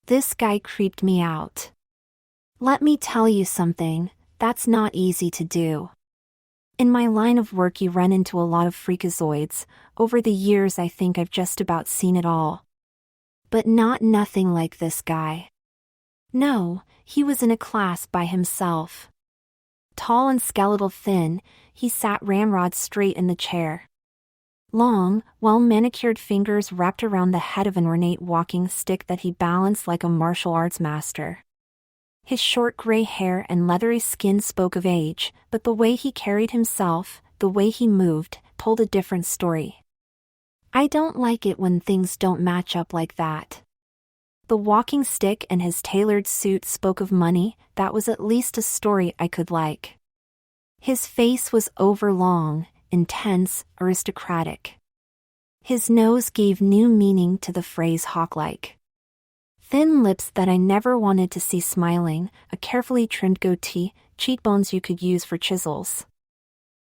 This guy creeped me out. Let me tell you something, that's not easy to do. In my line of work you run into a lot of freakazoids. Over the years I think I've just about seen it all. But nothing like this guy. No, he was in a class by himself. Tall and skeletal thin, he sat ramrod straight in the chair. Long, well-manicured fingers wrapped around the head of an ornate walking stick that he balanced like a martial arts master. His short gray hair and leathery skin spoke of age, but the way he carried himself, the way he moved, told a different story. I don't like it when things don't match up like that. The walking stick and his tailored suit spoke of money. That was at least a story I could like. His face was overlong, intense, aristocratic. His nose gave new meaning to the phrase hawk-like. Thin lips that I never wanted to see smiling, a carefully trimmed goatee, cheekbones you could use for chisels.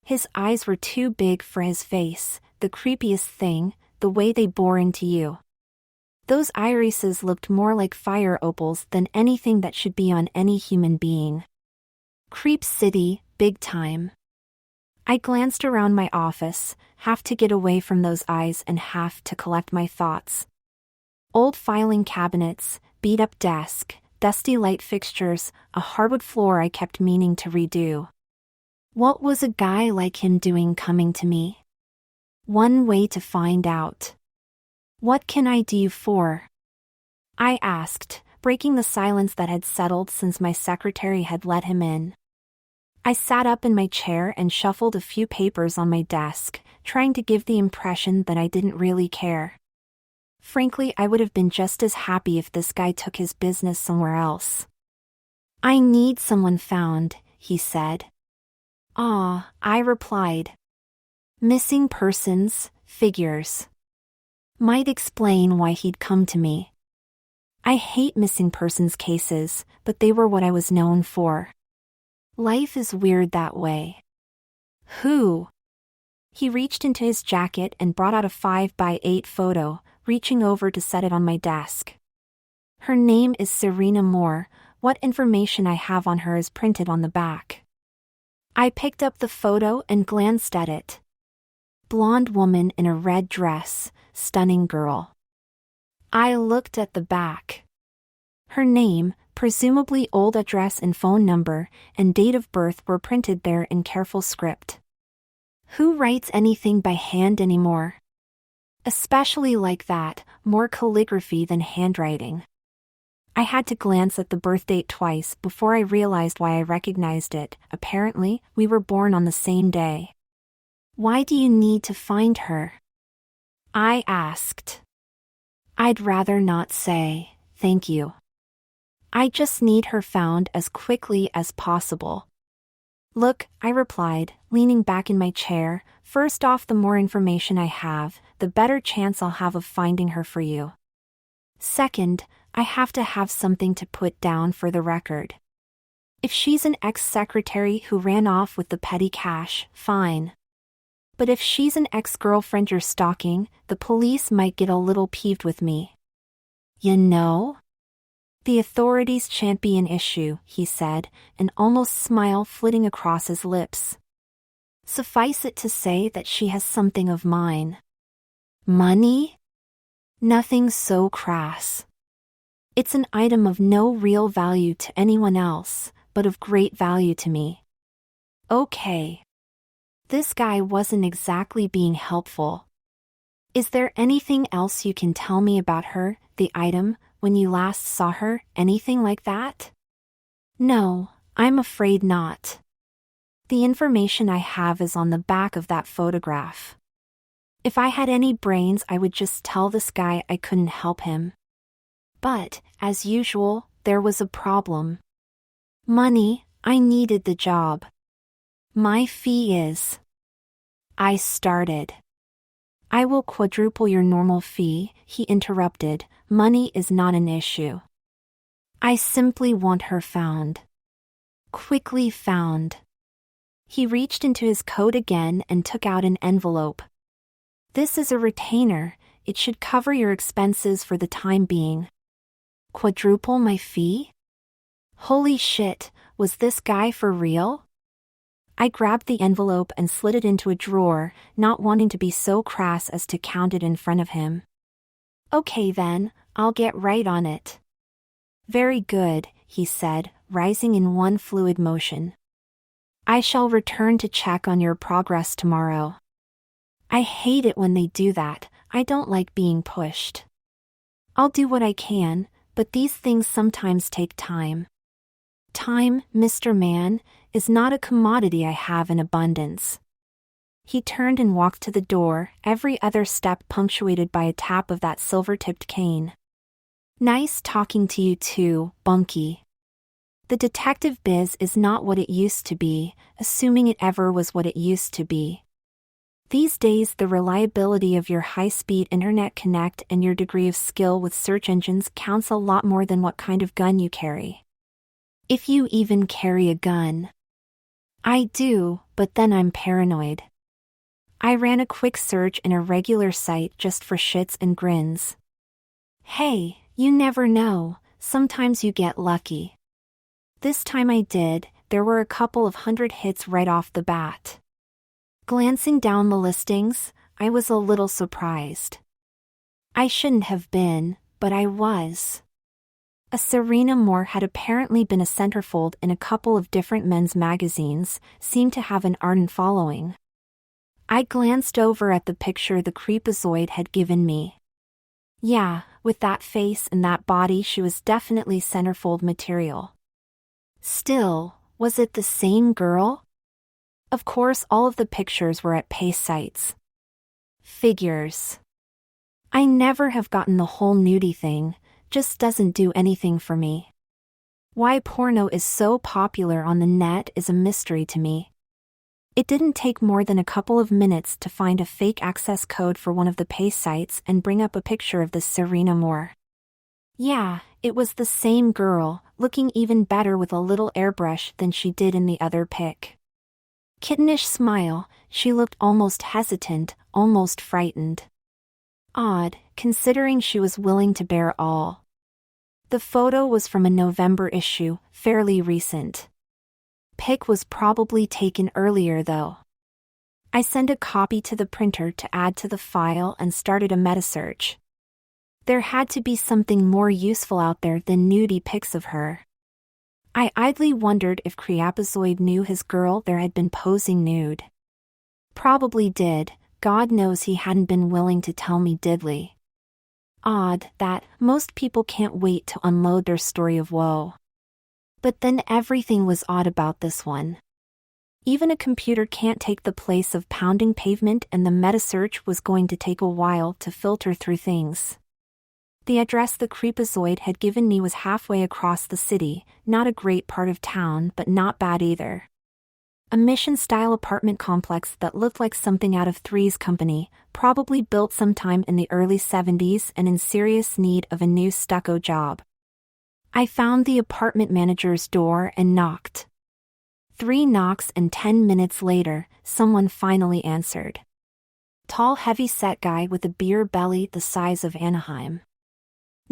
His eyes were too big for his face, the creepiest thing, the way they bore into you. Those irises looked more like fire opals than anything that should be on any human being. Creep City, big time. I glanced around my office, half to get away from those eyes and half to collect my thoughts. Old filing cabinets, beat-up desk, dusty light fixtures, a hardwood floor I kept meaning to redo. What was a guy like him doing coming to me? One way to find out. What can I do for? I asked, breaking the silence that had settled since my secretary had let him in. I sat up in my chair and shuffled a few papers on my desk, trying to give the impression that I didn't really care. Frankly, I would have been just as happy if this guy took his business somewhere else. I need someone found, he said. Ah, I replied. Missing persons, figures. Might explain why he'd come to me. I hate missing persons cases, but they were what I was known for. Life is weird that way. Who? He reached into his jacket and brought out a 5x8 photo, reaching over to set it on my desk. Her name is Serena Moore. What information I have on her is printed on the back. I picked up the photo and glanced at it. Blonde woman in a red dress, stunning girl. I looked at the back. Her name, presumably old address and phone number, and date of birth were printed there in careful script. Who writes anything by hand anymore? Especially like that, more calligraphy than handwriting. I had to glance at the birth date twice before I realized why I recognized it. Apparently, we were born on the same day. Why do you need to find her? I asked. I'd rather not say, thank you. I just need her found as quickly as possible. Look, I replied, leaning back in my chair, first off, the more information I have, the better chance I'll have of finding her for you. Second, I have to have something to put down for the record. If she's an ex-secretary who ran off with the petty cash, fine. But if she's an ex-girlfriend you're stalking, the police might get a little peeved with me. You know? The authorities shan't be an issue, he said, an almost smile flitting across his lips. Suffice it to say that she has something of mine. Money? Nothing so crass. It's an item of no real value to anyone else, but of great value to me. Okay. This guy wasn't exactly being helpful. Is there anything else you can tell me about her, the item, when you last saw her, anything like that? No, I'm afraid not. The information I have is on the back of that photograph. If I had any brains, I would just tell this guy I couldn't help him. But, as usual, there was a problem. Money, I needed the job. My fee is... I started. I will quadruple your normal fee, he interrupted. Money is not an issue. I simply want her found. Quickly found. He reached into his coat again and took out an envelope. This is a retainer, it should cover your expenses for the time being. Quadruple my fee? Holy shit, was this guy for real? I grabbed the envelope and slid it into a drawer, not wanting to be so crass as to count it in front of him. Okay then, I'll get right on it. Very good, he said, rising in one fluid motion. I shall return to check on your progress tomorrow. I hate it when they do that. I don't like being pushed. I'll do what I can, but these things sometimes take time. Time, Mr. Man, is not a commodity I have in abundance. He turned and walked to the door, every other step punctuated by a tap of that silver-tipped cane. Nice talking to you too, Bunky. The detective biz is not what it used to be, assuming it ever was what it used to be. These days the reliability of your high-speed internet connect and your degree of skill with search engines counts a lot more than what kind of gun you carry. If you even carry a gun. I do, but then I'm paranoid. I ran a quick search in a regular site just for shits and grins. Hey, you never know, sometimes you get lucky. This time I did, there were a couple of 100 hits right off the bat. Glancing down the listings, I was a little surprised. I shouldn't have been, but I was. A Serena Moore had apparently been a centerfold in a couple of different men's magazines, seemed to have an ardent following. I glanced over at the picture the creepazoid had given me. Yeah, with that face and that body she was definitely centerfold material. Still, was it the same girl? Of course all of the pictures were at pay sites. Figures. I never have gotten the whole nudie thing, just doesn't do anything for me. Why porno is so popular on the net is a mystery to me. It didn't take more than a couple of minutes to find a fake access code for one of the pay sites and bring up a picture of this Serena Moore. Yeah, it was the same girl, looking even better with a little airbrush than she did in the other pic. Kittenish smile, she looked almost hesitant, almost frightened. Odd, considering she was willing to bear all. The photo was from a November issue, fairly recent. Pic was probably taken earlier though. I sent a copy to the printer to add to the file and started a meta-search. There had to be something more useful out there than nudie pics of her. I idly wondered if Creapazoid knew his girl there had been posing nude. Probably did, God knows he hadn't been willing to tell me diddly. Odd that most people can't wait to unload their story of woe. But then everything was odd about this one. Even a computer can't take the place of pounding pavement, and the meta-search was going to take a while to filter through things. The address the creepazoid had given me was halfway across the city, not a great part of town but not bad either. A Mission-style apartment complex that looked like something out of Three's Company, probably built sometime in the early 70s and in serious need of a new stucco job. I found the apartment manager's door and knocked. 3 knocks and 10 minutes later, someone finally answered. Tall heavy-set guy with a beer belly the size of Anaheim.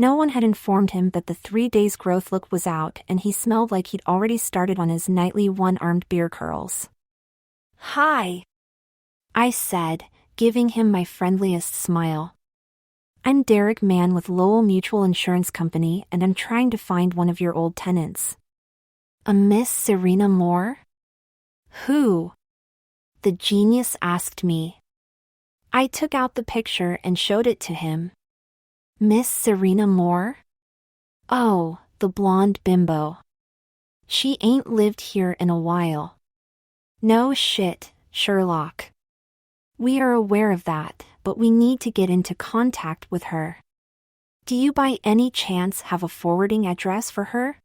No one had informed him that the 3 days growth look was out and he smelled like he'd already started on his nightly one-armed beer curls. Hi, I said, giving him my friendliest smile. I'm Derek Mann with Lowell Mutual Insurance Company and I'm trying to find one of your old tenants. A Miss Serena Moore? Who? The genius asked me. I took out the picture and showed it to him. Miss Serena Moore? Oh, the blonde bimbo. She ain't lived here in a while. No shit, Sherlock. We are aware of that, but we need to get into contact with her. Do you by any chance have a forwarding address for her?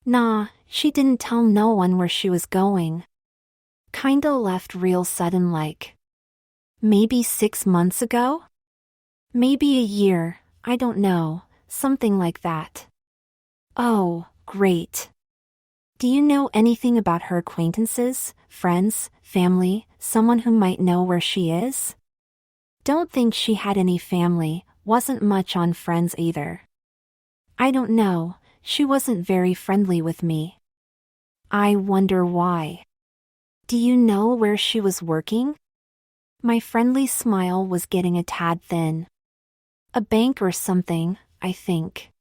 Nah, she didn't tell no one where she was going. Kinda left real sudden like. Maybe 6 months ago? Maybe a year, I don't know, something like that. Oh, great. Do you know anything about her acquaintances, friends, family, someone who might know where she is? Don't think she had any family, wasn't much on friends either. I don't know, she wasn't very friendly with me. I wonder why. Do you know where she was working? My friendly smile was getting a tad thin. A bank or something, I think.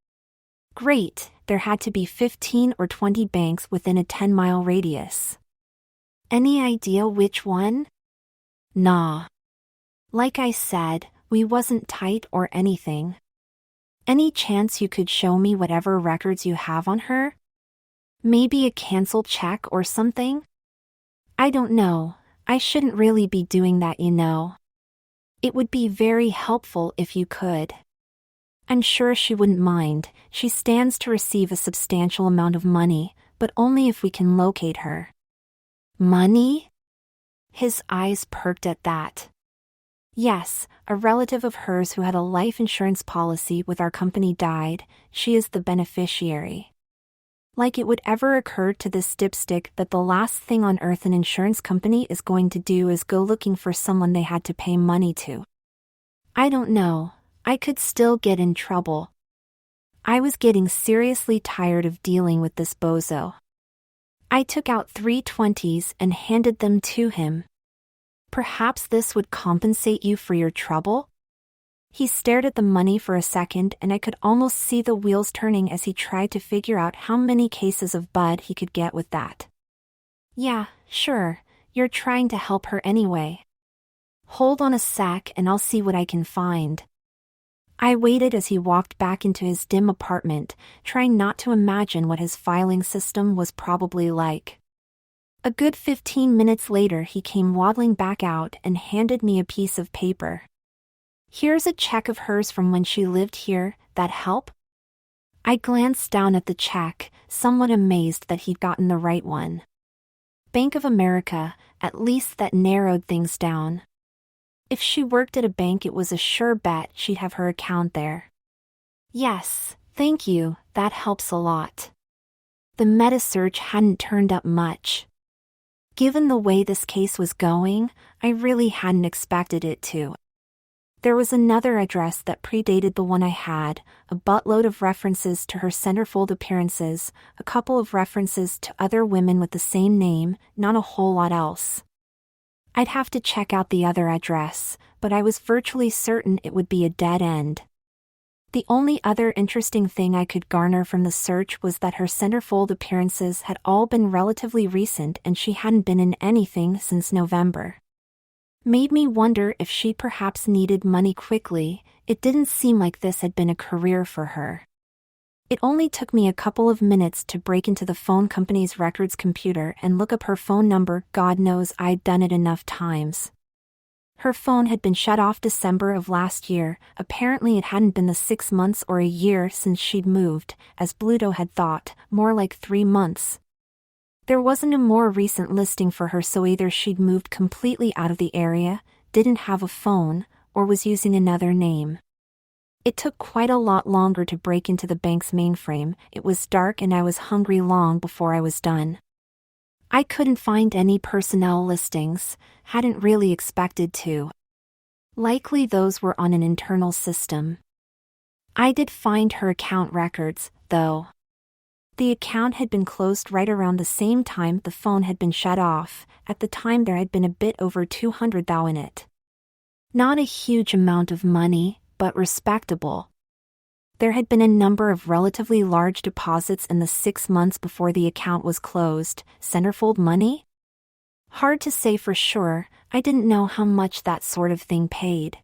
Great, there had to be 15 or 20 banks within a 10-mile radius. Any idea which one? Nah. Like I said, we wasn't tight or anything. Any chance you could show me whatever records you have on her? Maybe a canceled check or something? I don't know, I shouldn't really be doing that, you know. It would be very helpful if you could. I'm sure she wouldn't mind, she stands to receive a substantial amount of money, but only if we can locate her. Money? His eyes perked at that. Yes, a relative of hers who had a life insurance policy with our company died, she is the beneficiary. Like it would ever occur to this dipstick that the last thing on earth an insurance company is going to do is go looking for someone they had to pay money to. I don't know, I could still get in trouble. I was getting seriously tired of dealing with this bozo. I took out 3 20s and handed them to him. Perhaps this would compensate you for your trouble? He stared at the money for a second and I could almost see the wheels turning as he tried to figure out how many cases of bud he could get with that. Yeah, sure, you're trying to help her anyway. Hold on a sec and I'll see what I can find. I waited as he walked back into his dim apartment, trying not to imagine what his filing system was probably like. A good 15 minutes later he came waddling back out and handed me a piece of paper. Here's a check of hers from when she lived here, that help? I glanced down at the check, somewhat amazed that he'd gotten the right one. Bank of America, at least that narrowed things down. If she worked at a bank it was a sure bet she'd have her account there. Yes, thank you, that helps a lot. The meta-search hadn't turned up much. Given the way this case was going, I really hadn't expected it to. There was another address that predated the one I had, a buttload of references to her centerfold appearances, a couple of references to other women with the same name, not a whole lot else. I'd have to check out the other address, but I was virtually certain it would be a dead end. The only other interesting thing I could garner from the search was that her centerfold appearances had all been relatively recent and she hadn't been in anything since November. Made me wonder if she perhaps needed money quickly. It didn't seem like this had been a career for her. It only took me a couple of minutes to break into the phone company's records computer and look up her phone number. God knows I'd done it enough times. Her phone had been shut off December of last year. Apparently it hadn't been the 6 months or a year since she'd moved, as Bluto had thought, more like 3 months. There wasn't a more recent listing for her, so either she'd moved completely out of the area, didn't have a phone, or was using another name. It took quite a lot longer to break into the bank's mainframe. It was dark and I was hungry long before I was done. I couldn't find any personnel listings, hadn't really expected to. Likely those were on an internal system. I did find her account records, though. The account had been closed right around the same time the phone had been shut off. At the time there had been a bit over 200,000 in it. Not a huge amount of money, but respectable. There had been a number of relatively large deposits in the 6 months before the account was closed. Centerfold money? Hard to say for sure, I didn't know how much that sort of thing paid.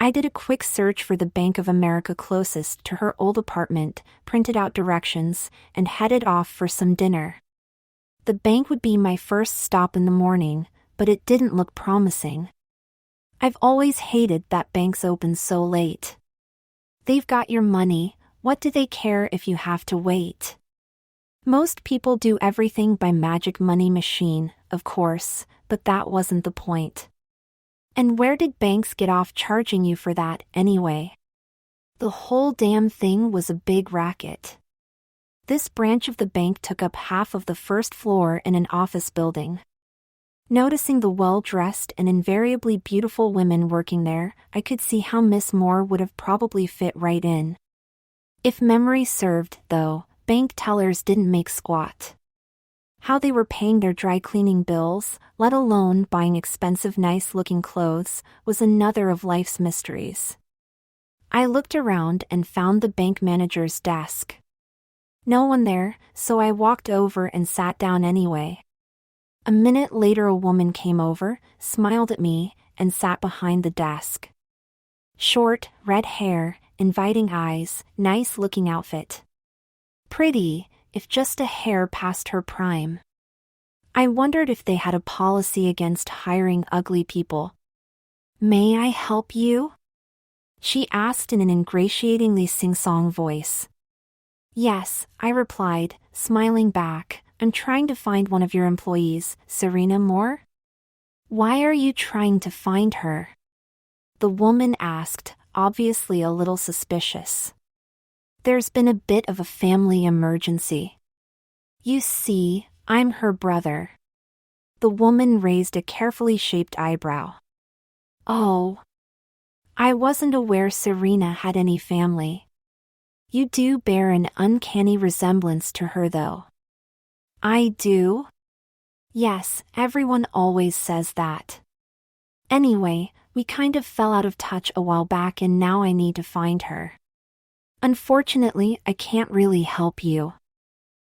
I did a quick search for the Bank of America closest to her old apartment, printed out directions, and headed off for some dinner. The bank would be my first stop in the morning, but it didn't look promising. I've always hated that banks open so late. They've got your money, what do they care if you have to wait? Most people do everything by magic money machine, of course, but that wasn't the point. And where did banks get off charging you for that, anyway? The whole damn thing was a big racket. This branch of the bank took up half of the first floor in an office building. Noticing the well-dressed and invariably beautiful women working there, I could see how Miss Moore would have probably fit right in. If memory served, though, bank tellers didn't make squat. How they were paying their dry cleaning bills, let alone buying expensive nice-looking clothes, was another of life's mysteries. I looked around and found the bank manager's desk. No one there, so I walked over and sat down anyway. A minute later a woman came over, smiled at me, and sat behind the desk. Short, red hair, inviting eyes, nice-looking outfit. Pretty, if just a hair past her prime. I wondered if they had a policy against hiring ugly people. "May I help you?" she asked in an ingratiatingly sing-song voice. "Yes," I replied, smiling back. "I'm trying to find one of your employees, Serena Moore." "Why are you trying to find her?" the woman asked, obviously a little suspicious. "There's been a bit of a family emergency. You see, I'm her brother." The woman raised a carefully shaped eyebrow. "Oh. I wasn't aware Serena had any family. You do bear an uncanny resemblance to her though." "I do?" "Yes, everyone always says that. Anyway, we kind of fell out of touch a while back and now I need to find her. Unfortunately, I can't really help you.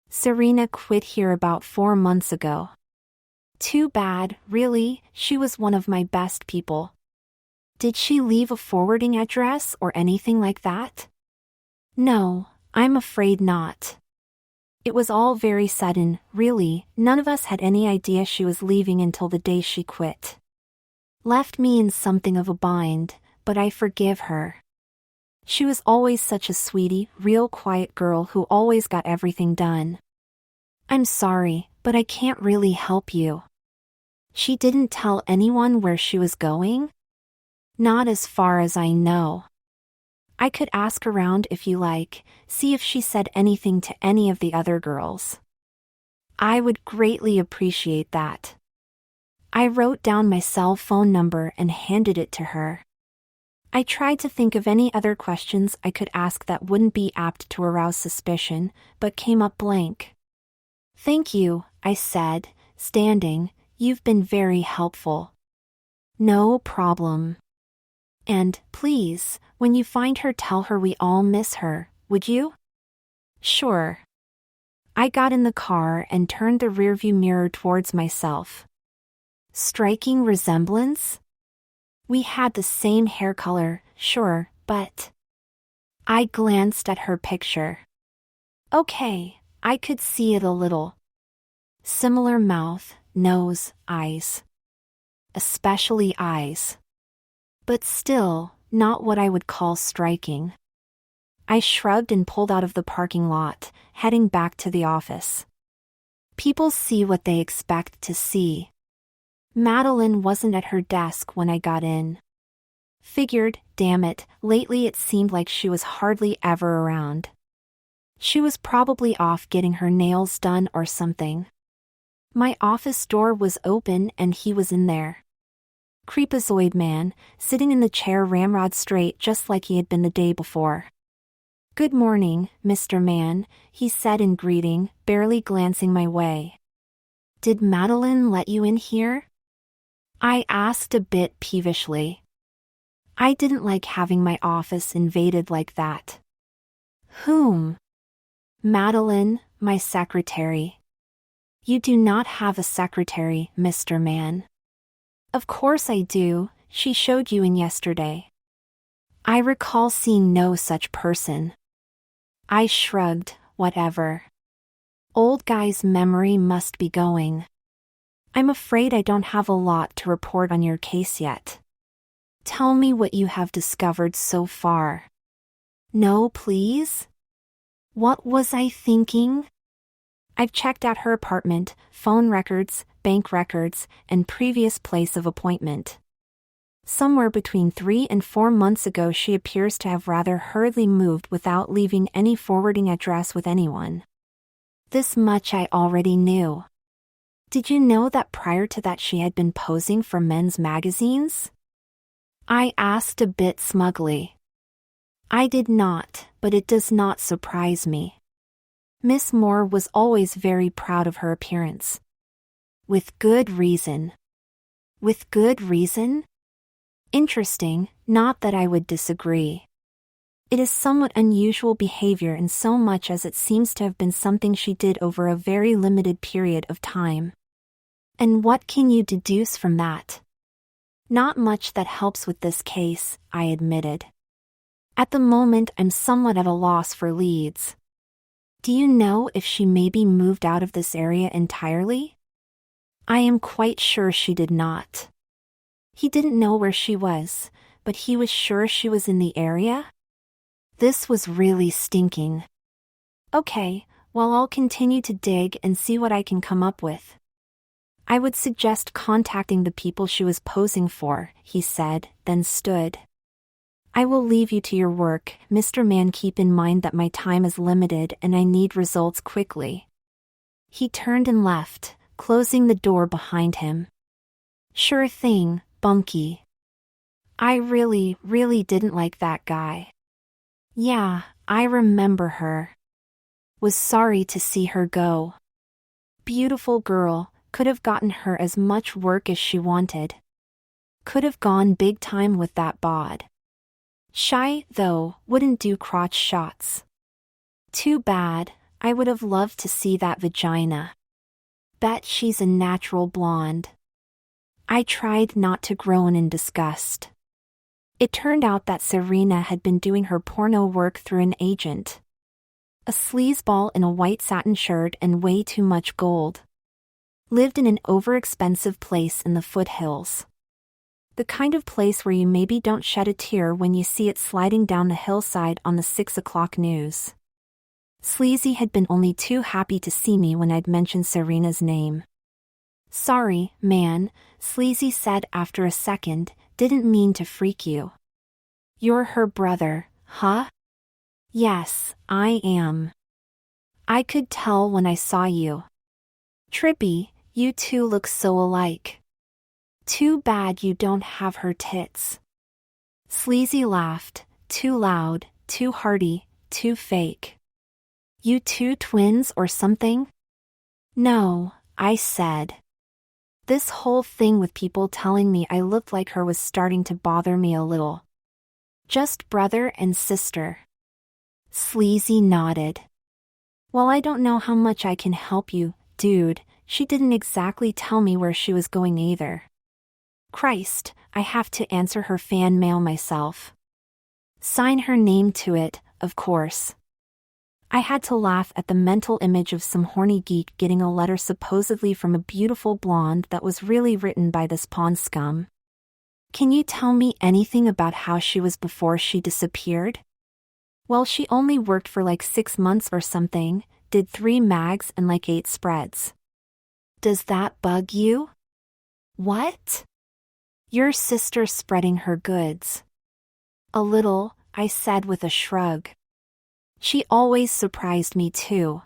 Serena quit here about 4 months ago." "Too bad, really, she was one of my best people." "Did she leave a forwarding address or anything like that?" "No, I'm afraid not. It was all very sudden, really. None of us had any idea she was leaving until the day she quit. Left me in something of a bind, but I forgive her. She was always such a sweetie, real quiet girl who always got everything done." "I'm sorry, but I can't really help you." "She didn't tell anyone where she was going?" "Not as far as I know. I could ask around if you like, see if she said anything to any of the other girls." "I would greatly appreciate that." I wrote down my cell phone number and handed it to her. I tried to think of any other questions I could ask that wouldn't be apt to arouse suspicion, but came up blank. "Thank you," I said, standing. "You've been very helpful." "No problem. And, please, when you find her tell her we all miss her, would you?" "Sure." I got in the car and turned the rearview mirror towards myself. Striking resemblance? We had the same hair color, sure, but... I glanced at her picture. Okay, I could see it a little. Similar mouth, nose, eyes. Especially eyes. But still, not what I would call striking. I shrugged and pulled out of the parking lot, heading back to the office. People see what they expect to see. Madeline wasn't at her desk when I got in. Figured, damn it, lately it seemed like she was hardly ever around. She was probably off getting her nails done or something. My office door was open and he was in there. Creepazoid man, sitting in the chair ramrod straight just like he had been the day before. "Good morning, Mr. Man," he said in greeting, barely glancing my way. "Did Madeline let you in here?" I asked a bit peevishly. I didn't like having my office invaded like that. "Whom?" "Madeline, my secretary." "You do not have a secretary, Mr. Man." "Of course I do, she showed you in yesterday." I recall seeing no such person. I shrugged, whatever. Old guy's memory must be going. "I'm afraid I don't have a lot to report on your case yet." "Tell me what you have discovered so far." "No, please?" What was I thinking? I've checked out her apartment, phone records, bank records, and previous place of appointment. Somewhere between 3 and 4 months ago she appears to have rather hurriedly moved without leaving any forwarding address with anyone. This much I already knew. Did you know that prior to that she had been posing for men's magazines? I asked a bit smugly. I did not, but it does not surprise me. Miss Moore was always very proud of her appearance. With good reason. With good reason? Interesting, not that I would disagree. It is somewhat unusual behavior in so much as it seems to have been something she did over a very limited period of time. And what can you deduce from that? Not much that helps with this case, I admitted. At the moment I'm somewhat at a loss for leads. Do you know if she maybe moved out of this area entirely? I am quite sure she did not. He didn't know where she was, but he was sure she was in the area? This was really stinking. Okay, well I'll continue to dig and see what I can come up with. I would suggest contacting the people she was posing for, he said, then stood. I will leave you to your work, Mr. Mann. Keep in mind that my time is limited and I need results quickly. He turned and left, closing the door behind him. Sure thing, Bunky. I really didn't like that guy. Yeah, I remember her. Was sorry to see her go. Beautiful girl, could have gotten her as much work as she wanted. Could have gone big time with that bod. Shy, though, wouldn't do crotch shots. Too bad, I would have loved to see that vagina. Bet she's a natural blonde. I tried not to groan in disgust. It turned out that Serena had been doing her porno work through an agent. A sleazeball in a white satin shirt and way too much gold. Lived in an overexpensive place in the foothills. The kind of place where you maybe don't shed a tear when you see it sliding down the hillside on the 6 o'clock news. Sleazy had been only too happy to see me when I'd mentioned Serena's name. Sorry, man, Sleazy said after a second, didn't mean to freak you. You're her brother, huh? Yes, I am. I could tell when I saw you. Trippy, you two look so alike. Too bad you don't have her tits. Sleazy laughed, too loud, too hearty, too fake. You two twins or something? No, I said. This whole thing with people telling me I looked like her was starting to bother me a little. Just brother and sister. Sleazy nodded. Well, I don't know how much I can help you, dude. She didn't exactly tell me where she was going either. Christ, I have to answer her fan mail myself. Sign her name to it, of course. I had to laugh at the mental image of some horny geek getting a letter supposedly from a beautiful blonde that was really written by this pawn scum. Can you tell me anything about how she was before she disappeared? Well, she only worked for like 6 months or something, did 3 mags and like 8 spreads. Does that bug you? What? Your sister spreading her goods. A little, I said with a shrug. She always surprised me too.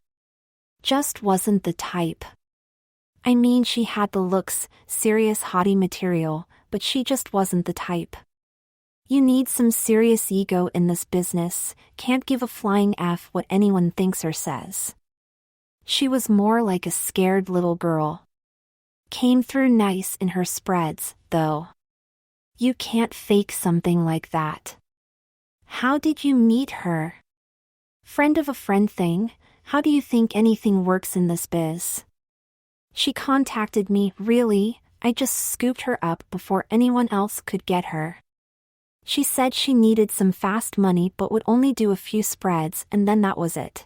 Just wasn't the type. I mean, she had the looks, serious hottie material, but she just wasn't the type. You need some serious ego in this business, can't give a flying F what anyone thinks or says. She was more like a scared little girl. Came through nice in her spreads, though. You can't fake something like that. How did you meet her? Friend of a friend thing, how do you think anything works in this biz? She contacted me, really, I just scooped her up before anyone else could get her. She said she needed some fast money but would only do a few spreads and then that was it.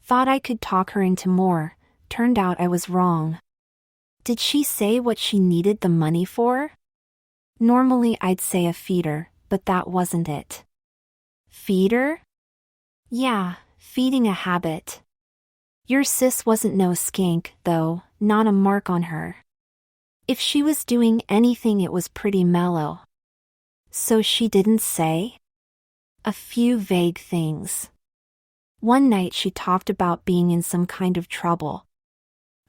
Thought I could talk her into more, turned out I was wrong. Did she say what she needed the money for? Normally I'd say a feeder, but that wasn't it. Feeder? Yeah, feeding a habit. Your sis wasn't no skank, though, not a mark on her. If she was doing anything it was pretty mellow. So she didn't say? A few vague things. One night she talked about being in some kind of trouble.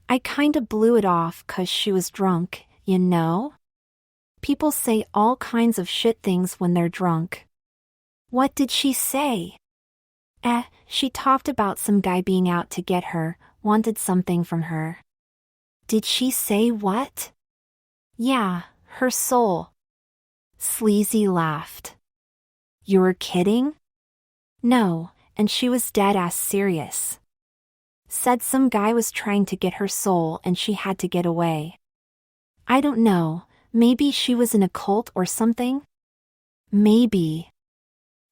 I kinda blew it off 'cause she was drunk, you know? People say all kinds of shit things when they're drunk. What did she say? She talked about some guy being out to get her, wanted something from her. Did she say what? Yeah, her soul. Sleazy laughed. You're kidding? No, and she was dead-ass serious. Said some guy was trying to get her soul and she had to get away. I don't know, maybe she was in a cult or something? Maybe.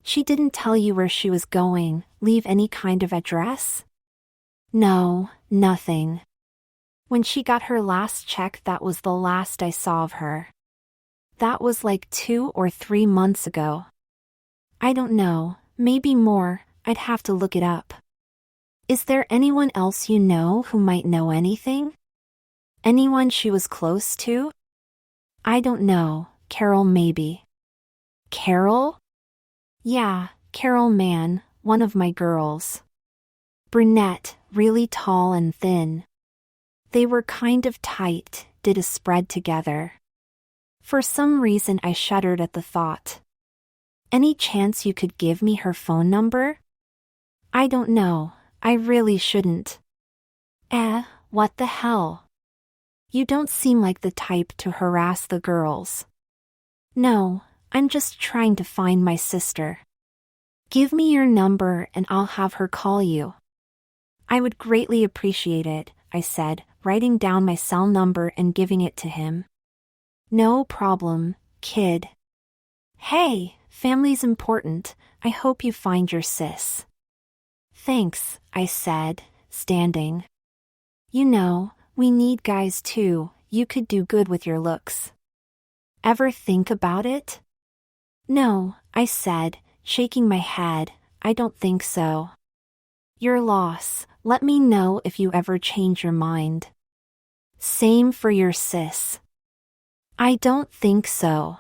She didn't tell you where she was going, leave any kind of address? No, nothing. When she got her last check, that was the last I saw of her. That was like 2 or 3 months ago. I don't know, maybe more, I'd have to look it up. Is there anyone else you know who might know anything? Anyone she was close to? I don't know, Carol maybe. Carol? Yeah, Carol Mann, one of my girls. Brunette, really tall and thin. They were kind of tight, did a spread together. For some reason I shuddered at the thought. Any chance you could give me her phone number? I don't know, I really shouldn't. What the hell? You don't seem like the type to harass the girls. No, I'm just trying to find my sister. Give me your number and I'll have her call you. I would greatly appreciate it, I said, writing down my cell number and giving it to him. No problem, kid. Hey, family's important, I hope you find your sis. Thanks, I said, standing. You know, we need guys too, you could do good with your looks. Ever think about it? No, I said, shaking my head, I don't think so. Your loss, let me know if you ever change your mind. Same for your sis. I don't think so.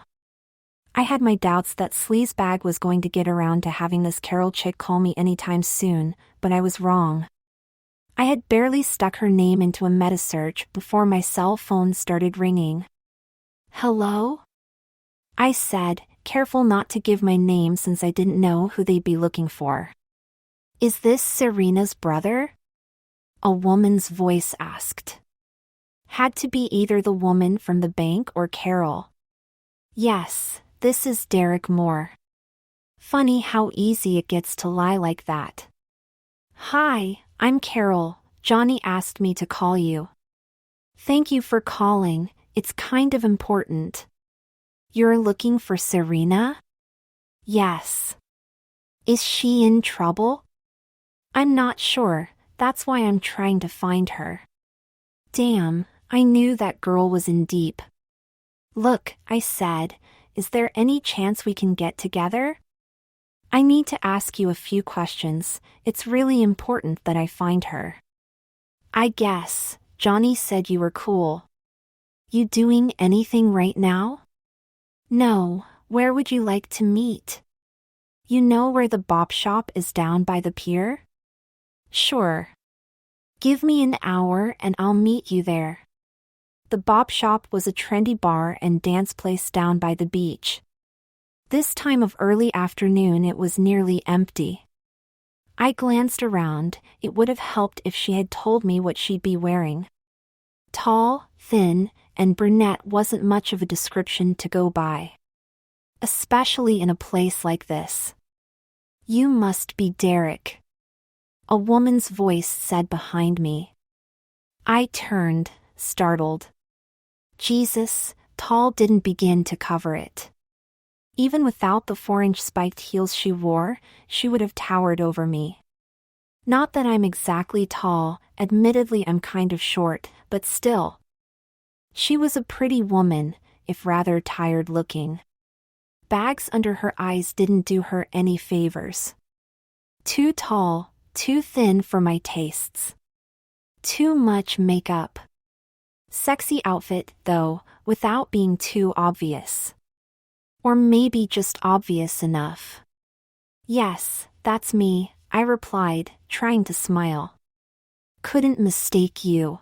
I had my doubts that Sleazebag was going to get around to having this Carol chick call me anytime soon, but I was wrong. I had barely stuck her name into a meta search before my cell phone started ringing. Hello? I said, careful not to give my name since I didn't know who they'd be looking for. Is this Serena's brother? A woman's voice asked. Had to be either the woman from the bank or Carol. Yes, this is Derek Moore. Funny how easy it gets to lie like that. Hi, I'm Carol, Johnny asked me to call you. Thank you for calling, it's kind of important. You're looking for Serena? Yes. Is she in trouble? I'm not sure, that's why I'm trying to find her. Damn, I knew that girl was in deep. Look, I said, is there any chance we can get together? I need to ask you a few questions, it's really important that I find her. I guess, Johnny said you were cool. You doing anything right now? No, where would you like to meet? You know where the bop shop is down by the pier? Sure. Give me an hour and I'll meet you there. The bop shop was a trendy bar and dance place down by the beach. This time of early afternoon it was nearly empty. I glanced around, it would have helped if she had told me what she'd be wearing. Tall, thin, and brunette wasn't much of a description to go by. Especially in a place like this. You must be Derek. A woman's voice said behind me. I turned, startled. Jesus, tall didn't begin to cover it. Even without the 4-inch spiked heels she wore, she would have towered over me. Not that I'm exactly tall, admittedly I'm kind of short, but still. She was a pretty woman, if rather tired-looking. Bags under her eyes didn't do her any favors. Too tall, too thin for my tastes. Too much makeup. Sexy outfit, though, without being too obvious. Or maybe just obvious enough. Yes, that's me, I replied, trying to smile. Couldn't mistake you.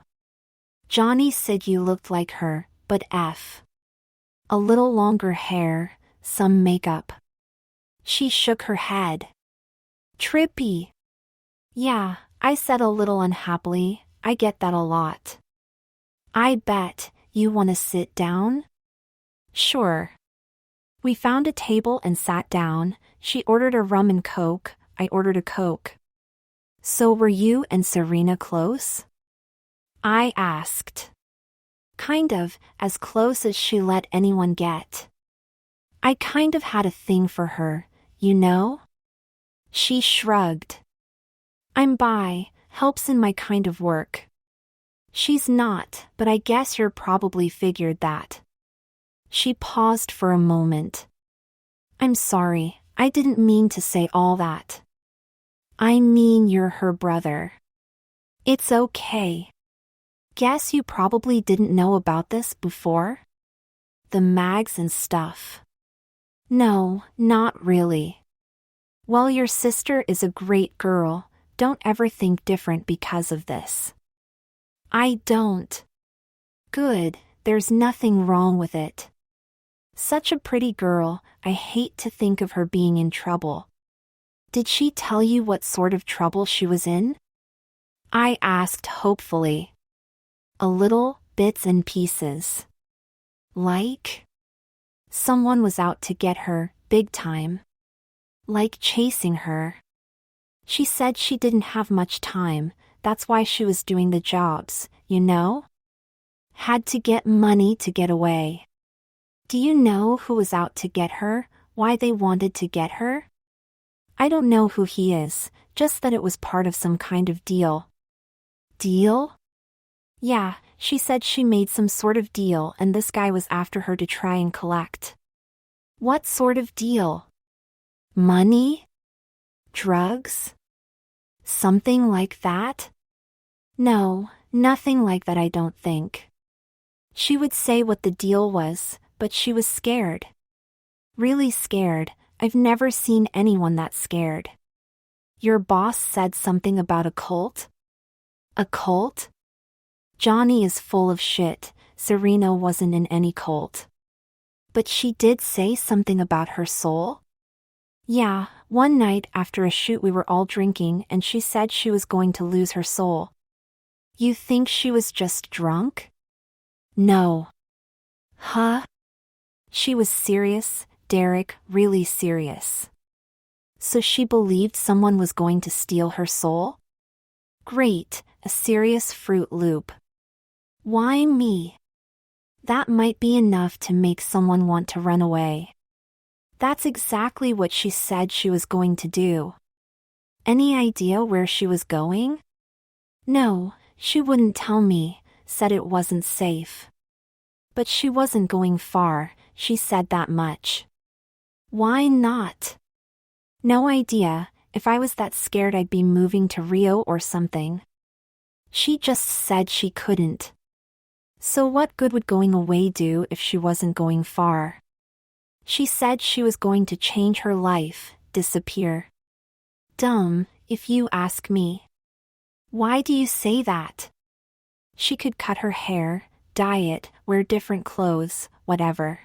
Johnny said you looked like her, but a little longer hair, some makeup. She shook her head. Trippy. Yeah, I said a little unhappily, I get that a lot. I bet, you want to sit down? Sure. We found a table and sat down. She ordered a rum and coke, I ordered a coke. So were you and Serena close? I asked. Kind of, as close as she let anyone get. I kind of had a thing for her, you know? She shrugged. I'm bi, helps in my kind of work. She's not, but I guess you're probably figured that. She paused for a moment. I'm sorry, I didn't mean to say all that. I mean you're her brother. It's okay. Guess you probably didn't know about this before? The mags and stuff. No, not really. Well, your sister is a great girl, don't ever think different because of this. I don't. Good, there's nothing wrong with it. Such a pretty girl, I hate to think of her being in trouble. Did she tell you what sort of trouble she was in? I asked hopefully. A little, bits and pieces. Like? Someone was out to get her, big time. Like chasing her. She said she didn't have much time, that's why she was doing the jobs, you know? Had to get money to get away. Do you know who was out to get her, why they wanted to get her? I don't know who he is, just that it was part of some kind of deal. Deal? Yeah, she said she made some sort of deal and this guy was after her to try and collect. What sort of deal? Money? Drugs? Something like that? No, nothing like that I don't think. She would say what the deal was, but she was scared. Really scared, I've never seen anyone that scared. Your boss said something about a cult? A cult? Johnny is full of shit, Serena wasn't in any cult. But she did say something about her soul? Yeah, one night after a shoot we were all drinking and she said she was going to lose her soul. You think she was just drunk? No. Huh? She was serious, Derek, really serious. So she believed someone was going to steal her soul? Great, a serious Fruit Loop. Why me? That might be enough to make someone want to run away. That's exactly what she said she was going to do. Any idea where she was going? No, she wouldn't tell me, said it wasn't safe. But she wasn't going far, she said that much. Why not? No idea, if I was that scared I'd be moving to Rio or something. She just said she couldn't. So what good would going away do if she wasn't going far? She said she was going to change her life, disappear. Dumb, if you ask me. Why do you say that? She could cut her hair, dye it, wear different clothes, whatever.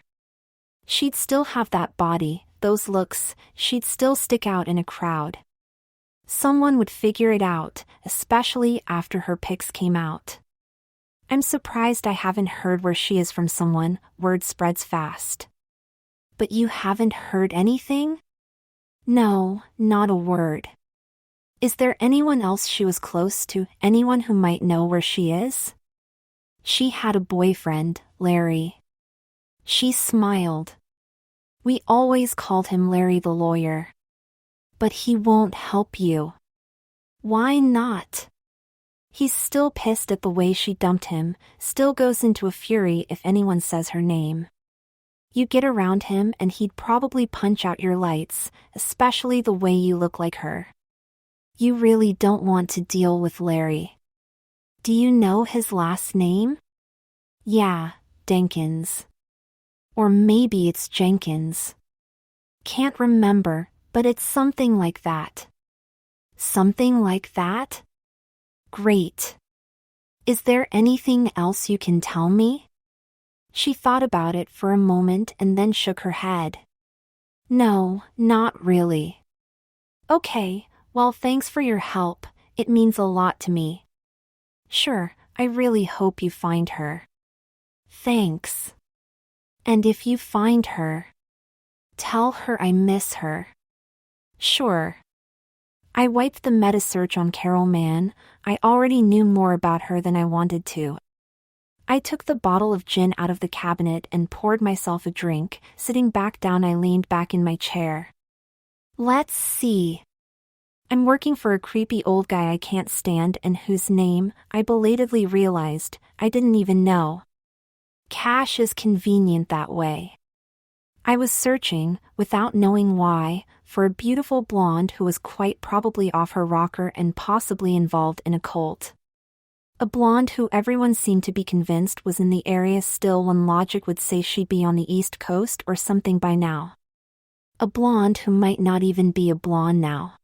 She'd still have that body, those looks, she'd still stick out in a crowd. Someone would figure it out, especially after her pics came out. I'm surprised I haven't heard where she is from someone, word spreads fast. But you haven't heard anything? No, not a word. Is there anyone else she was close to, anyone who might know where she is? She had a boyfriend, Larry. She smiled. We always called him Larry the lawyer. But he won't help you. Why not? He's still pissed at the way she dumped him, still goes into a fury if anyone says her name. You get around him and he'd probably punch out your lights, especially the way you look like her. You really don't want to deal with Larry. Do you know his last name? Yeah, Denkins. Or maybe it's Jenkins. Can't remember, but it's something like that. Something like that? Great. Is there anything else you can tell me? She thought about it for a moment and then shook her head. No, not really. Okay, well, thanks for your help. It means a lot to me. Sure, I really hope you find her. Thanks. And if you find her, tell her I miss her. Sure. I wiped the meta search on Carol Mann. I already knew more about her than I wanted to. I took the bottle of gin out of the cabinet and poured myself a drink. Sitting back down, I leaned back in my chair. Let's see. I'm working for a creepy old guy I can't stand and whose name, I belatedly realized, I didn't even know. Cash is convenient that way. I was searching, without knowing why, for a beautiful blonde who was quite probably off her rocker and possibly involved in a cult. A blonde who everyone seemed to be convinced was in the area still when logic would say she'd be on the East Coast or something by now. A blonde who might not even be a blonde now.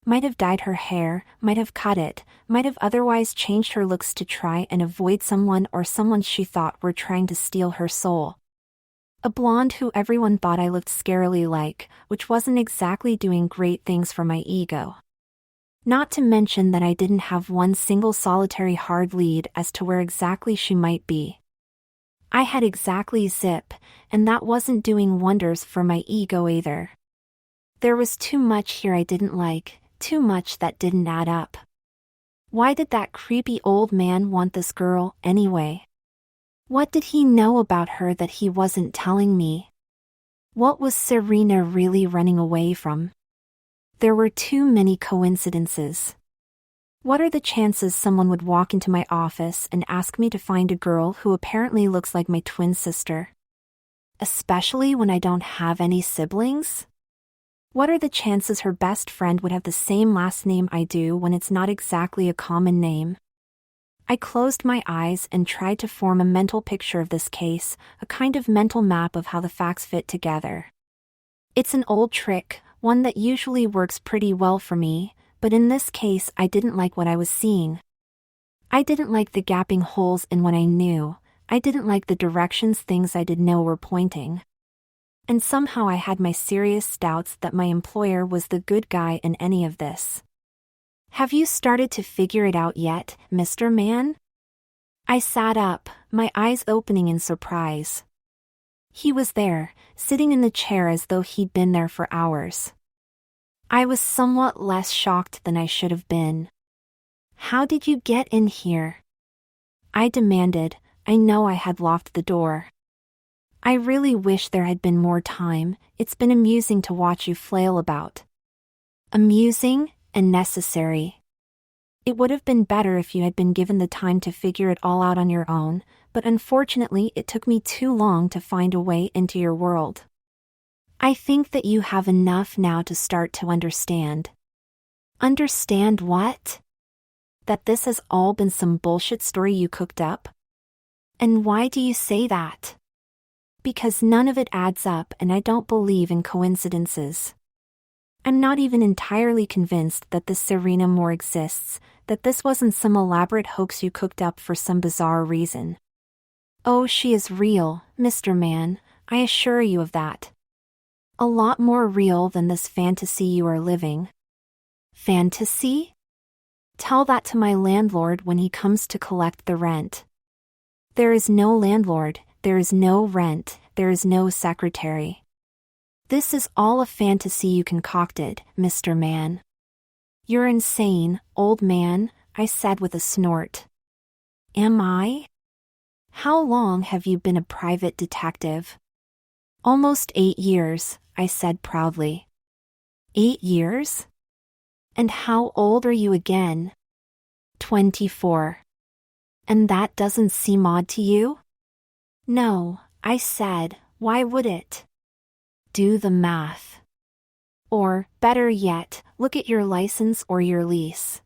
Might have dyed her hair, might have cut it, might have otherwise changed her looks to try and avoid someone or someone she thought were trying to steal her soul. A blonde who everyone thought I looked scarily like, which wasn't exactly doing great things for my ego. Not to mention that I didn't have one single solitary hard lead as to where exactly she might be. I had exactly zip, and that wasn't doing wonders for my ego either. There was too much here I didn't like, too much that didn't add up. Why did that creepy old man want this girl, anyway? What did he know about her that he wasn't telling me? What was Serena really running away from? There were too many coincidences. What are the chances someone would walk into my office and ask me to find a girl who apparently looks like my twin sister? Especially when I don't have any siblings? What are the chances her best friend would have the same last name I do when it's not exactly a common name? I closed my eyes and tried to form a mental picture of this case, a kind of mental map of how the facts fit together. It's an old trick, one that usually works pretty well for me, but in this case I didn't like what I was seeing. I didn't like the gaping holes in what I knew, I didn't like the directions things I did know were pointing. And somehow I had my serious doubts that my employer was the good guy in any of this. Have you started to figure it out yet, Mr. Man? I sat up, my eyes opening in surprise. He was there, sitting in the chair as though he'd been there for hours. I was somewhat less shocked than I should have been. How did you get in here? I demanded. I know I had locked the door. I really wish there had been more time. It's been amusing to watch you flail about. Amusing? And necessary. It would have been better if you had been given the time to figure it all out on your own, but unfortunately it took me too long to find a way into your world. I think that you have enough now to start to understand. Understand what? That this has all been some bullshit story you cooked up? And why do you say that? Because none of it adds up and I don't believe in coincidences. I'm not even entirely convinced that this Serena Moore exists, that this wasn't some elaborate hoax you cooked up for some bizarre reason. Oh, she is real, Mr. Man, I assure you of that. A lot more real than this fantasy you are living. Fantasy? Tell that to my landlord when he comes to collect the rent. There is no landlord, there is no rent, there is no secretary. This is all a fantasy you concocted, Mr. Man. You're insane, old man, I said with a snort. Am I? How long have you been a private detective? Almost 8 years, I said proudly. 8 years? And how old are you again? 24. And that doesn't seem odd to you? No, I said, why would it? Do the math. Or, better yet, look at your license or your lease.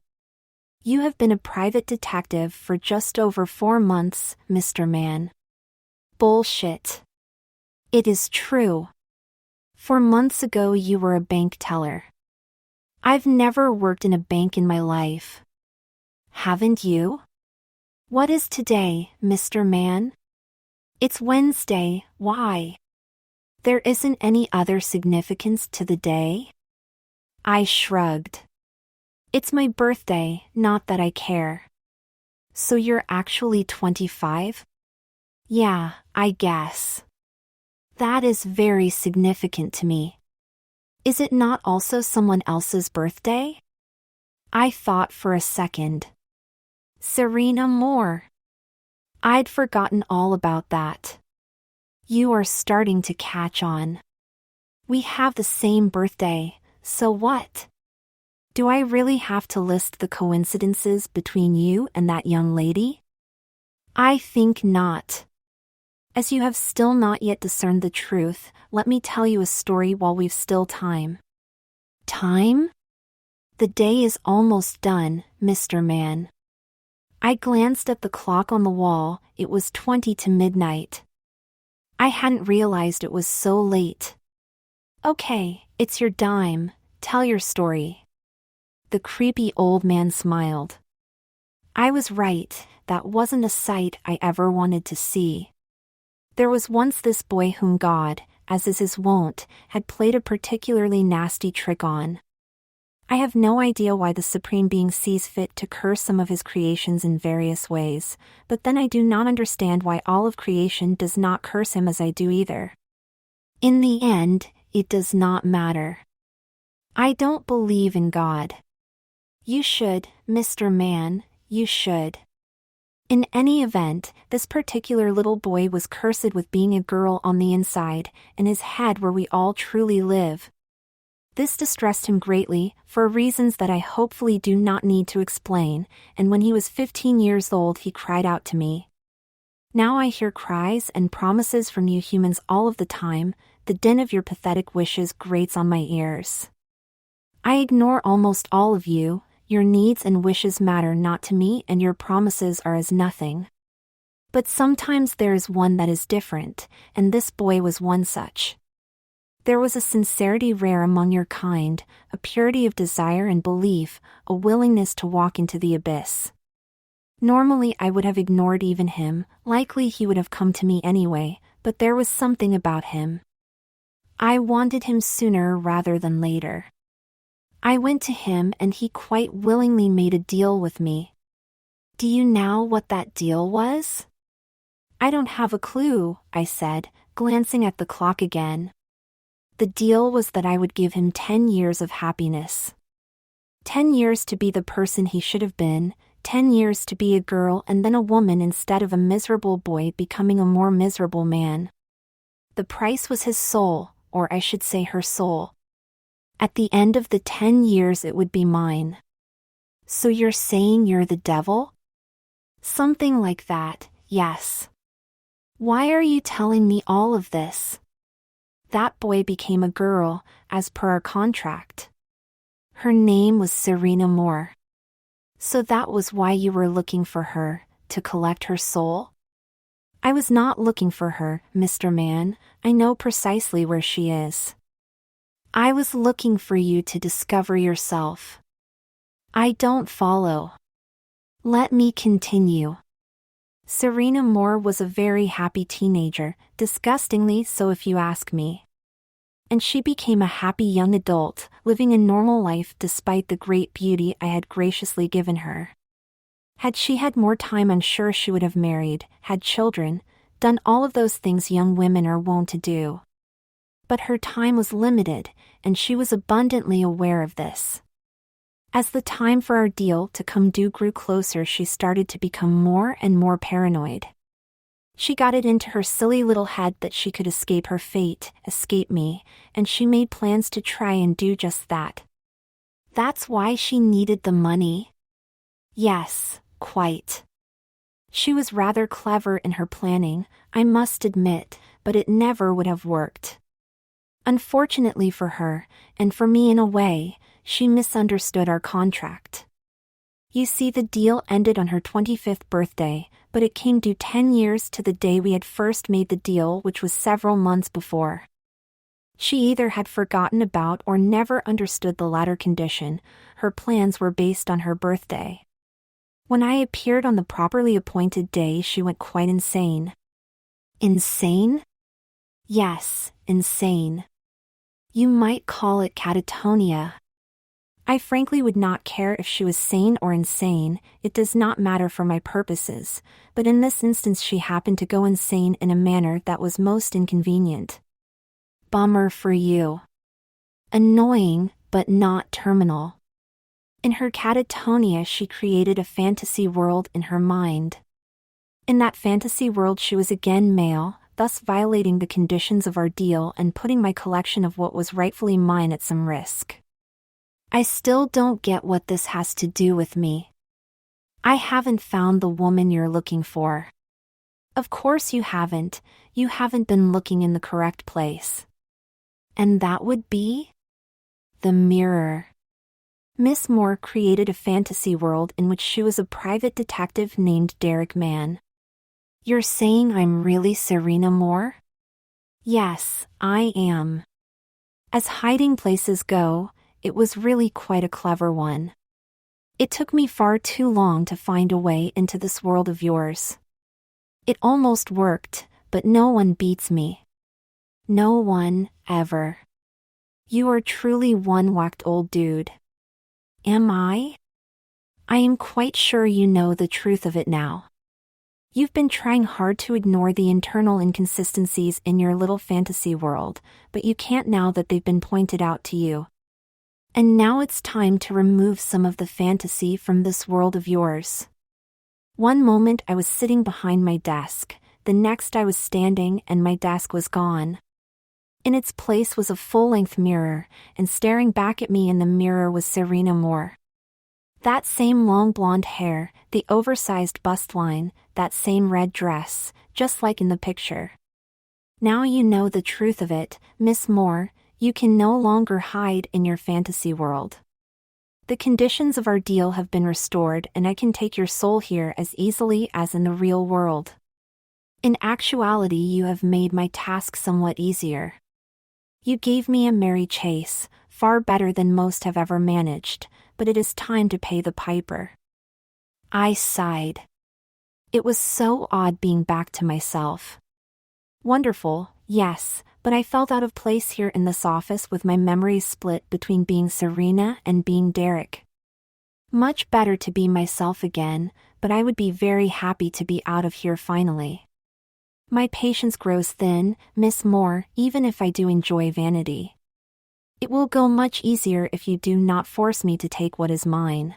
You have been a private detective for just over 4 months, Mr. Man. Bullshit. It is true. 4 months ago you were a bank teller. I've never worked in a bank in my life. Haven't you? What is today, Mr. Man? It's Wednesday, why? There isn't any other significance to the day? I shrugged. It's my birthday, not that I care. So you're actually 25? Yeah, I guess. That is very significant to me. Is it not also someone else's birthday? I thought for a second. Serena Moore. I'd forgotten all about that. You are starting to catch on. We have the same birthday, so what? Do I really have to list the coincidences between you and that young lady? I think not. As you have still not yet discerned the truth, let me tell you a story while we've still time. Time? The day is almost done, Mr. Man. I glanced at the clock on the wall. It was 20 to midnight. I hadn't realized it was so late. Okay, it's your dime. Tell your story. The creepy old man smiled. I was right, that wasn't a sight I ever wanted to see. There was once this boy whom God, as is his wont, had played a particularly nasty trick on. I have no idea why the Supreme Being sees fit to curse some of his creations in various ways, but then I do not understand why all of creation does not curse him as I do either. In the end, it does not matter. I don't believe in God. You should, Mr. Man, you should. In any event, this particular little boy was cursed with being a girl on the inside, in his head where we all truly live. This distressed him greatly, for reasons that I hopefully do not need to explain, and when he was 15 years old he cried out to me. Now I hear cries and promises from you humans all of the time. The din of your pathetic wishes grates on my ears. I ignore almost all of you. Your needs and wishes matter not to me, and your promises are as nothing. But sometimes there is one that is different, and this boy was one such. There was a sincerity rare among your kind, a purity of desire and belief, a willingness to walk into the abyss. Normally I would have ignored even him, likely he would have come to me anyway, but there was something about him. I wanted him sooner rather than later. I went to him and he quite willingly made a deal with me. Do you know what that deal was? I don't have a clue, I said, glancing at the clock again. The deal was that I would give him 10 years of happiness. 10 years to be the person he should have been, 10 years to be a girl and then a woman instead of a miserable boy becoming a more miserable man. The price was his soul, or I should say her soul. At the end of the 10 years it would be mine. So you're saying you're the devil? Something like that, yes. Why are you telling me all of this? That boy became a girl, as per our contract. Her name was Serena Moore. So that was why you were looking for her, to collect her soul? I was not looking for her, Mr. Man. I know precisely where she is. I was looking for you to discover yourself. I don't follow. Let me continue. Serena Moore was a very happy teenager, disgustingly so if you ask me. And she became a happy young adult, living a normal life despite the great beauty I had graciously given her. Had she had more time, I'm sure she would have married, had children, done all of those things young women are wont to do. But her time was limited, and she was abundantly aware of this. As the time for our deal to come due grew closer, she started to become more and more paranoid. She got it into her silly little head that she could escape her fate, escape me, and she made plans to try and do just that. That's why she needed the money? Yes, quite. She was rather clever in her planning, I must admit, but it never would have worked. Unfortunately for her, and for me in a way, she misunderstood our contract. You see, the deal ended on her 25th birthday, but it came due 10 years to the day we had first made the deal, which was several months before. She either had forgotten about or never understood the latter condition. Her plans were based on her birthday. When I appeared on the properly appointed day, she went quite insane. Insane? Yes, insane. You might call it catatonia. I frankly would not care if she was sane or insane, it does not matter for my purposes, but in this instance she happened to go insane in a manner that was most inconvenient. Bummer for you. Annoying, but not terminal. In her catatonia she created a fantasy world in her mind. In that fantasy world she was again male, thus violating the conditions of our deal and putting my collection of what was rightfully mine at some risk. I still don't get what this has to do with me. I haven't found the woman you're looking for. Of course you haven't been looking in the correct place. And that would be? The mirror. Miss Moore created a fantasy world in which she was a private detective named Derek Mann. You're saying I'm really Serena Moore? Yes, I am. As hiding places go, it was really quite a clever one. It took me far too long to find a way into this world of yours. It almost worked, but no one beats me. No one, ever. You are truly one whacked old dude. Am I? I am quite sure you know the truth of it now. You've been trying hard to ignore the internal inconsistencies in your little fantasy world, but you can't now that they've been pointed out to you. And now it's time to remove some of the fantasy from this world of yours. One moment I was sitting behind my desk, the next I was standing and my desk was gone. In its place was a full-length mirror, and staring back at me in the mirror was Serena Moore. That same long blonde hair, the oversized bust line, that same red dress, just like in the picture. Now you know the truth of it, Miss Moore, you can no longer hide in your fantasy world. The conditions of our deal have been restored and I can take your soul here as easily as in the real world. In actuality you have made my task somewhat easier. You gave me a merry chase, far better than most have ever managed, but it is time to pay the piper. I sighed. It was so odd being back to myself. Wonderful, yes, but I felt out of place here in this office with my memories split between being Serena and being Derek. Much better to be myself again, but I would be very happy to be out of here finally. My patience grows thin, Miss Moore, even if I do enjoy vanity. It will go much easier if you do not force me to take what is mine.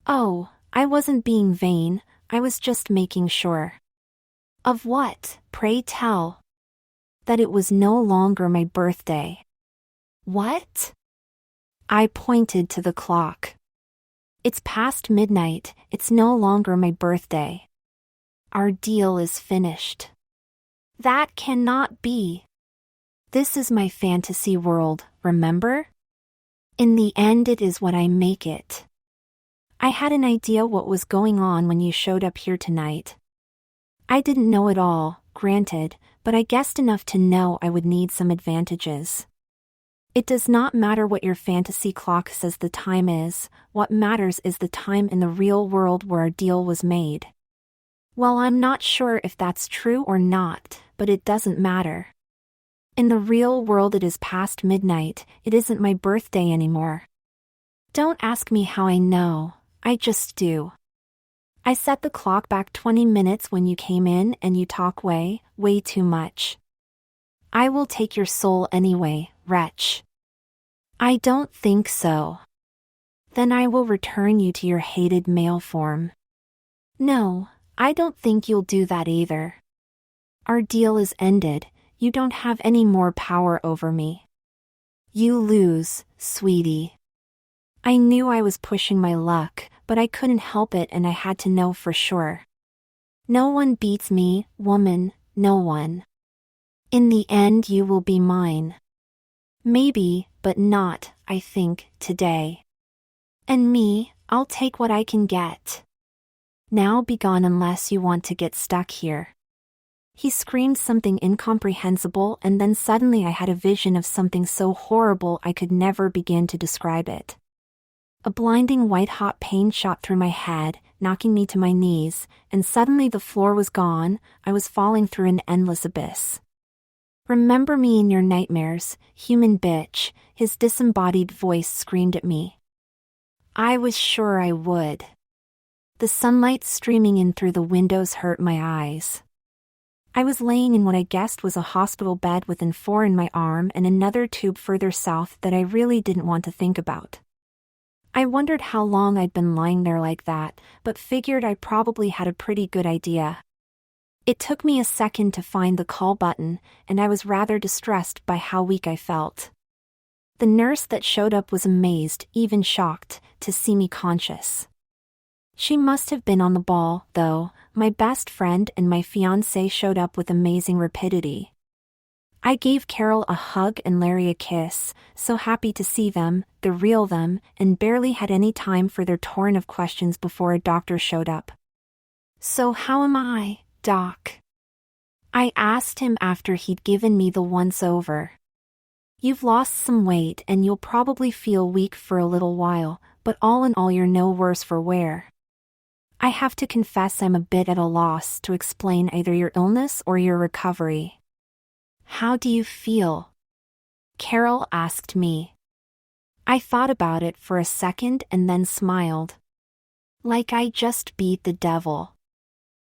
Oh, I wasn't being vain, I was just making sure. Of what, pray tell? That it was no longer my birthday. What? I pointed to the clock. It's past midnight, it's no longer my birthday. Our deal is finished. That cannot be. This is my fantasy world, remember? In the end it is what I make it. I had an idea what was going on when you showed up here tonight. I didn't know it all, granted, but I guessed enough to know I would need some advantages. It does not matter what your fantasy clock says the time is, what matters is the time in the real world where our deal was made. Well, I'm not sure if that's true or not, but it doesn't matter. In the real world it is past midnight, it isn't my birthday anymore. Don't ask me how I know, I just do. I set the clock back 20 minutes when you came in and you talk way too much. I will take your soul anyway, wretch. I don't think so. Then I will return you to your hated male form. No, I don't think you'll do that either. Our deal is ended. You don't have any more power over me. You lose, sweetie. I knew I was pushing my luck, but I couldn't help it and I had to know for sure. No one beats me, woman, no one. In the end you will be mine. Maybe, but not, I think, today. And me, I'll take what I can get. Now be gone unless you want to get stuck here. He screamed something incomprehensible and then suddenly I had a vision of something so horrible I could never begin to describe it. A blinding white-hot pain shot through my head, knocking me to my knees, and suddenly the floor was gone, I was falling through an endless abyss. Remember me in your nightmares, human bitch, his disembodied voice screamed at me. I was sure I would. The sunlight streaming in through the windows hurt my eyes. I was laying in what I guessed was a hospital bed with an 4 in my arm and another tube further south that I really didn't want to think about. I wondered how long I'd been lying there like that, but figured I probably had a pretty good idea. It took me a second to find the call button, and I was rather distressed by how weak I felt. The nurse that showed up was amazed, even shocked, to see me conscious. She must have been on the ball, though. My best friend and my fiancé showed up with amazing rapidity. I gave Carol a hug and Larry a kiss, so happy to see them, the real them, and barely had any time for their torrent of questions before a doctor showed up. So how am I, Doc? I asked him after he'd given me the once-over. You've lost some weight and you'll probably feel weak for a little while, but all in all you're no worse for wear. I have to confess I'm a bit at a loss to explain either your illness or your recovery. How do you feel? Carol asked me. I thought about it for a second and then smiled. Like I just beat the devil.